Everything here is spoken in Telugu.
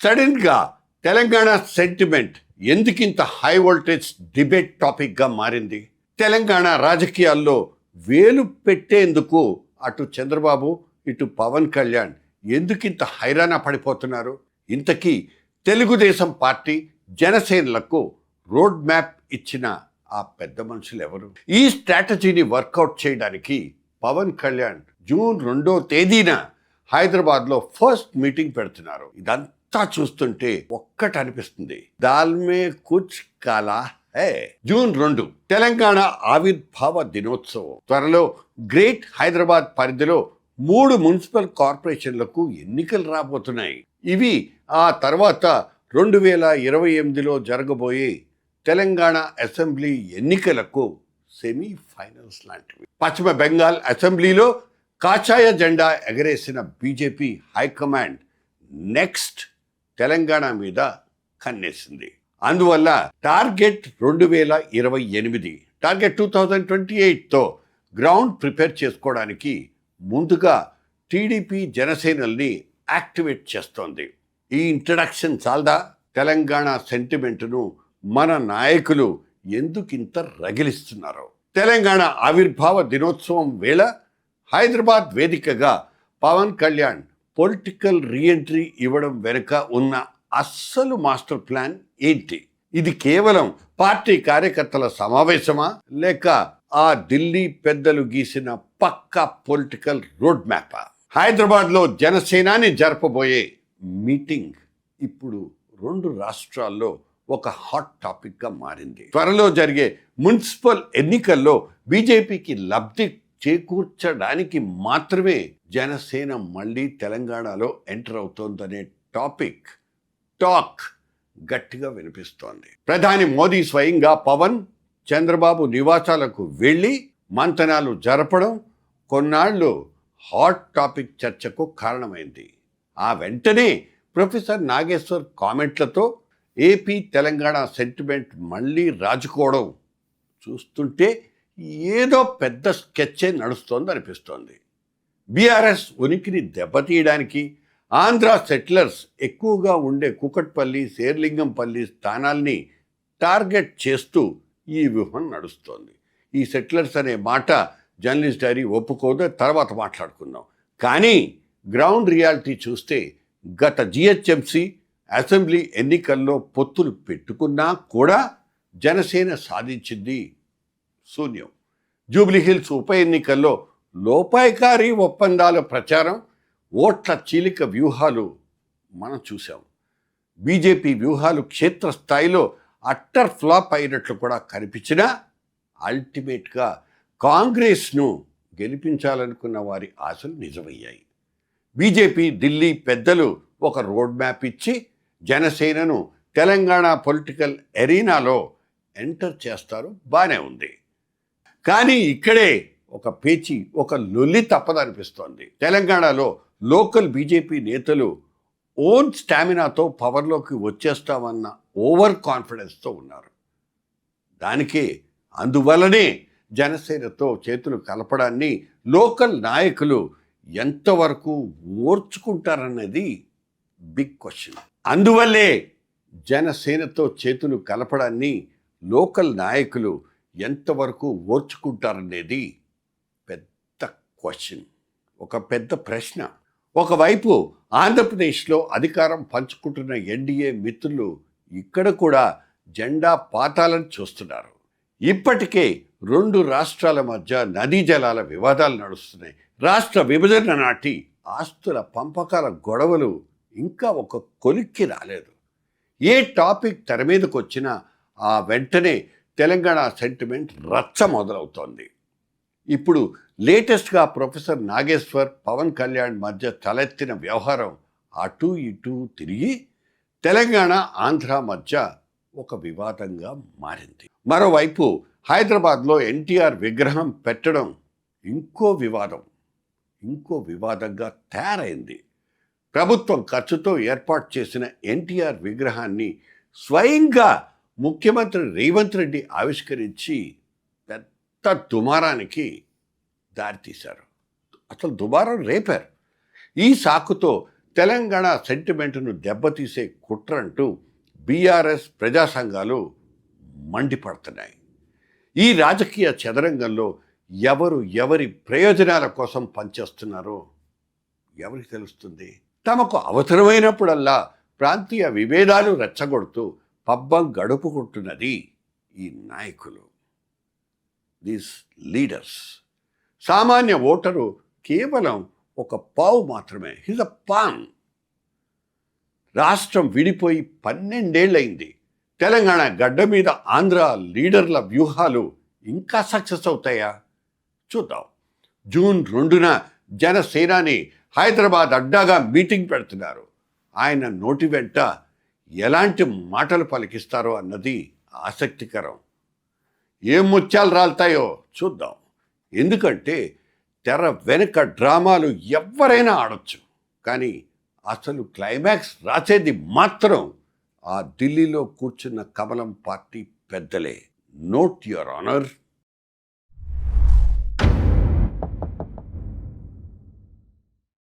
సడన్గా తెలంగాణ సెంటిమెంట్ ఎందుకింత హై వోల్టేజ్ డిబేట్ టాపిక్గా మారింది? తెలంగాణ రాజకీయాల్లో వేలు పెట్టేందుకు అటు చంద్రబాబు ఇటు పవన్ కళ్యాణ్ ఎందుకింత హైరాణ పడిపోతున్నారు? ఇంతకీ తెలుగుదేశం పార్టీ జనసేనలకు రోడ్ మ్యాప్ ఇచ్చిన ఆ పెద్ద మనుషులు ఎవరు? ఈ స్ట్రాటజీని వర్కౌట్ చేయడానికి పవన్ కళ్యాణ్ జూన్ 2వ తేదీన హైదరాబాద్లో ఫస్ట్ మీటింగ్ పెడుతున్నారు. ఇదంతా చూస్తుంటే ఒక్కటి అనిపిస్తుంది, దాల్మే కుచ్ కాలా హై. జూన్ 2 తెలంగాణ ఆవిర్భావ దినోత్సవం. త్వరలో గ్రేట్ హైదరాబాద్ పరిధిలో 3 మున్సిపల్ కార్పొరేషన్లకు ఎన్నికలు రాబోతున్నాయి. ఇవి ఆ తర్వాత 2028లో జరగబోయే తెలంగాణ అసెంబ్లీ ఎన్నికలకు సెమీఫైనల్స్ లాంటివి. పశ్చిమ బెంగాల్ అసెంబ్లీలో కాషాయ జెండా ఎగరేసిన బీజేపీ హైకమాండ్ నెక్స్ట్ తెలంగాణ మీద కన్నేసింది. అందువల్ల టార్గెట్ 2028, టార్గెట్ 2028తో గ్రౌండ్ ప్రిపేర్ చేసుకోవడానికి ముందుగా టీడీపీ జనసేనల్ని యాక్టివేట్ చేస్తోంది. ఈ ఇంట్రడక్షన్ చాలదా? తెలంగాణ సెంటిమెంట్ను మన నాయకులు ఎందుకింత రగిలిస్తున్నారు? తెలంగాణ ఆవిర్భావ దినోత్సవం వేళ హైదరాబాద్ వేదికగా పవన్ కళ్యాణ్ పొలిటికల్ రీఎంట్రీ ఇవ్వడం వెనుక ఉన్న అస్సలు మాస్టర్ ప్లాన్ ఏంటి? ఇది కేవలం పార్టీ కార్యకర్తల సమావేశమా, లేక ఆ ఢిల్లీ పెద్దలు గీసిన పక్కా పొలిటికల్ రోడ్ మ్యాపా? హైదరాబాద్లో జనసేనాని జరపబోయే మీటింగ్ ఇప్పుడు 2 రాష్ట్రాల్లో ఒక హాట్ టాపిక్గా మారింది. త్వరలో జరిగే మున్సిపల్ ఎన్నికల్లో బీజేపీకి లబ్ధి చేకూర్చడానికి మాత్రమే జనసేన మళ్ళీ తెలంగాణలో ఎంటర్ అవుతోందనే టాక్ గట్టిగా వినిపిస్తోంది. ప్రధాని మోదీ స్వయంగా పవన్, చంద్రబాబు నివాసాలకు వెళ్ళి మంతనాలు జరపడం కొన్నాళ్ళు హాట్ టాపిక్ చర్చకు కారణమైంది. ఆ వెంటనే ప్రొఫెసర్ నాగేశ్వర్ కామెంట్లతో ఏపీ తెలంగాణ సెంటిమెంట్ మళ్ళీ రాజుకోవడం చూస్తుంటే ఏదో పెద్ద స్కెచ్చే నడుస్తోంది అనిపిస్తోంది. బీఆర్ఎస్ ఉనికిని దెబ్బతీయడానికి ఆంధ్ర సెటిలర్స్ ఎక్కువగా ఉండే కూకట్పల్లి, శేర్లింగంపల్లి స్థానాల్ని టార్గెట్ చేస్తూ ఈ వ్యూహం నడుస్తోంది. ఈ సెటిలర్స్ అనే మాట జర్నలిస్ట్ డైరీ ఒప్పుకోదు, తర్వాత మాట్లాడుకుందాం. కానీ గ్రౌండ్ రియాలిటీ చూస్తే గత జిహెచ్ఎంసీ అసెంబ్లీ ఎన్నికల్లో పొత్తులు పెట్టుకున్నా కూడా జనసేన సాధించింది శూన్యం. జూబ్లీహిల్స్ ఉప ఎన్నికల్లో లోపాయకారి ఒప్పందాల ప్రచారం, ఓట్ల చీలిక వ్యూహాలు మనం చూసాం. బీజేపీ వ్యూహాలు క్షేత్రస్థాయిలో అట్టర్ ఫ్లాప్ అయినట్లు కూడా కనిపించినా అల్టిమేట్గా కాంగ్రెస్ను గెలిపించాలనుకున్న వారి ఆశలు నిజమయ్యాయి. బీజేపీ ఢిల్లీ పెద్దలు ఒక రోడ్ మ్యాప్ ఇచ్చి జనసేనను తెలంగాణ పొలిటికల్ ఎరీనాలో ఎంటర్ చేస్తారు, బాగానే ఉంది. కానీ ఇక్కడే ఒక పేచి, ఒక లొల్లి తప్పదనిపిస్తోంది. తెలంగాణలో లోకల్ బీజేపీ నేతలు ఓన్ స్టామినాతో పవర్లోకి వచ్చేస్తామన్న ఓవర్ కాన్ఫిడెన్స్తో ఉన్నారు. అందువల్లనే జనసేనతో చేతులు కలపడాన్ని లోకల్ నాయకులు ఎంతవరకు ఓర్చుకుంటారన్నది బిగ్ క్వశ్చన్. అందువల్లే జనసేనతో చేతులు కలపడాన్ని లోకల్ నాయకులు ఎంతవరకు ఓర్చుకుంటారనేది పెద్ద క్వశ్చన్, ఒక పెద్ద ప్రశ్న. ఒకవైపు ఆంధ్రప్రదేశ్లో అధికారం పంచుకుంటున్న ఎన్డీఏ మిత్రులు ఇక్కడ కూడా జెండా పాతాలను చూస్తున్నారు. ఇప్పటికే 2 రాష్ట్రాల మధ్య నదీ జలాల వివాదాలు నడుస్తున్నాయి. రాష్ట్ర విభజన నాటి ఆస్తుల పంపకాల గొడవలు ఇంకా ఒక కొలిక్కి రాలేదు. ఏ టాపిక్ తెర మీదకి వచ్చినా ఆ వెంటనే తెలంగాణ సెంటిమెంట్ రచ్చ మొదలవుతోంది. ఇప్పుడు లేటెస్ట్గా ప్రొఫెసర్ నాగేశ్వర్, పవన్ కళ్యాణ్ మధ్య తలెత్తిన వ్యవహారం అటు ఇటు తిరిగి తెలంగాణ ఆంధ్ర మధ్య ఒక వివాదంగా మారింది. మరోవైపు హైదరాబాద్లో ఎన్టీఆర్ విగ్రహం పెట్టడం ఇంకో వివాదంగా తయారైంది. ప్రభుత్వం ఖర్చుతో ఏర్పాటు చేసిన ఎన్టీఆర్ విగ్రహాన్ని స్వయంగా ముఖ్యమంత్రి రేవంత్ రెడ్డి ఆవిష్కరించి పెద్ద దుమారానికి దారితీశారు. అసలు దుమారం రేపారు. ఈ సాకుతో తెలంగాణ సెంటిమెంట్ను దెబ్బతీసే కుట్రంటూ బీఆర్ఎస్ ప్రజా సంఘాలు మండిపడుతున్నాయి. ఈ రాజకీయ చదరంగంలో ఎవరు ఎవరి ప్రయోజనాల కోసం పనిచేస్తున్నారో ఎవరికి తెలుస్తుంది? తమకు అవసరమైనప్పుడల్లా ప్రాంతీయ విభేదాలు రెచ్చగొడుతూ పబ్బం గడుపుకుంటున్నది ఈ నాయకులు, దీస్ లీడర్స్. సామాన్య ఓటరు కేవలం ఒక పావు మాత్రమే, హిజ్ అ పాన్. రాష్ట్రం విడిపోయి 12 ఏళ్ళయింది. తెలంగాణ గడ్డ మీద ఆంధ్ర లీడర్ల వ్యూహాలు ఇంకా సక్సెస్ అవుతాయా? చూద్దాం. జూన్ 2న జనసేనాని హైదరాబాద్ అడ్డాగా మీటింగ్ పెడుతున్నారు. ఆయన నోటి వెంట ఎలాంటి మాటలు పలికిస్తారో అన్నది ఆసక్తికరం. ఏం ముత్యాలు రాలుతాయో చూద్దాం. ఎందుకంటే తెర వెనుక డ్రామాలు ఎవరైనా ఆడొచ్చు, కానీ అసలు క్లైమాక్స్ రాసేది మాత్రం ఆ ఢిల్లీలో కూర్చున్న కమలం పార్టీ పెద్దలే. Note your honour.